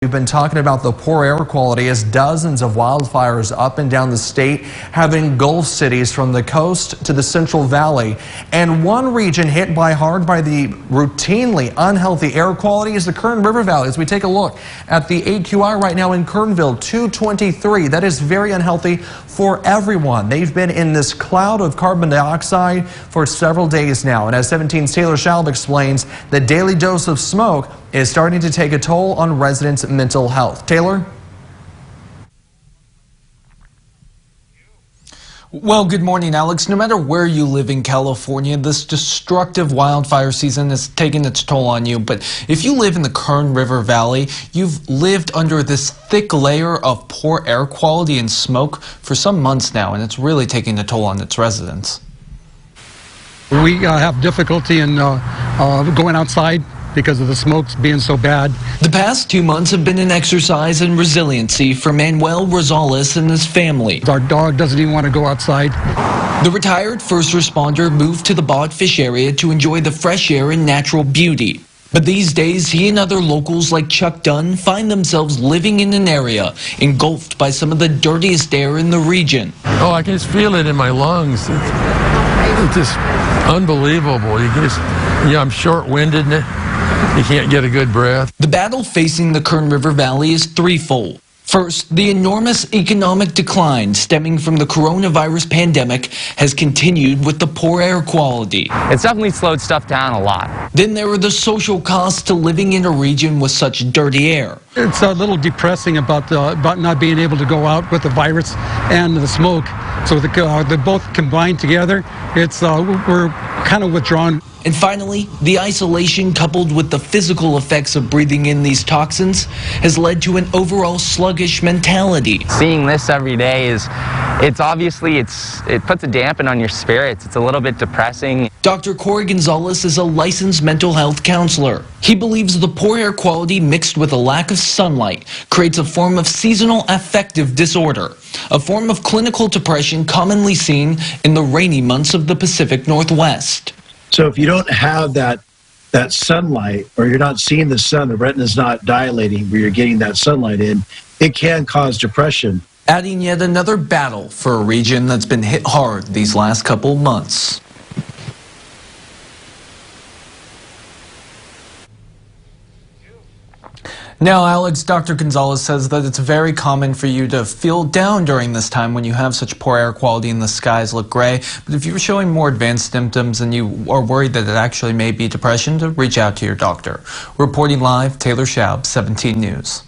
We've been talking about the poor air quality as dozens of wildfires up and down the state have engulfed cities from the coast to the Central Valley. And one region hit hard by the routinely unhealthy air quality is the Kern River Valley. As we take a look at the AQI right now in Kernville, 223. That is very unhealthy for everyone. They've been in this cloud of carbon dioxide for several days now. And as 17's Taylor Schaub explains, the daily dose of smoke is starting to take a toll on residents' mental health. Taylor? Well, good morning, Alex. No matter where you live in California, this destructive wildfire season is taking its toll on you. But if you live in the Kern River Valley, you've lived under this thick layer of poor air quality and smoke for some months now, and it's really taking a toll on its residents. We have difficulty in going outside because of the smokes being so bad. The past 2 months have been an exercise in resiliency for Manuel Rosales and his family. Our dog doesn't even want to go outside. The retired first responder moved to the Bodfish area to enjoy the fresh air and natural beauty. But these days, he and other locals like Chuck Dunn find themselves living in an area engulfed by some of the dirtiest air in the region. Oh, I can just feel it in my lungs. It's just unbelievable. I'm short-winded. You can't get a good breath. The battle facing the Kern River Valley is threefold. First, the enormous economic decline stemming from the coronavirus pandemic has continued with the poor air quality. It's definitely slowed stuff down a lot. Then there are the social costs to living in a region with such dirty air. It's a little depressing about not being able to go out with the virus and the smoke. So they both combined together. We're kind of withdrawn. And finally, the isolation coupled with the physical effects of breathing in these toxins has led to an overall sluggish mentality. Seeing this every day it puts a dampen on your spirits. It's a little bit depressing. Dr. Corey Gonzalez is a licensed mental health counselor. He believes the poor air quality mixed with a lack of sunlight creates a form of seasonal affective disorder, a form of clinical depression commonly seen in the rainy months of the Pacific Northwest. So if you don't have that sunlight, or you're not seeing the sun, the retina's not dilating where you're getting that sunlight in, it can cause depression. Adding yet another battle for a region that's been hit hard these last couple months. Now, Alex, Dr. Gonzalez says that it's very common for you to feel down during this time when you have such poor air quality and the skies look gray. But if you're showing more advanced symptoms and you are worried that it actually may be depression, to reach out to your doctor. Reporting live, Taylor Schaub, 17 News.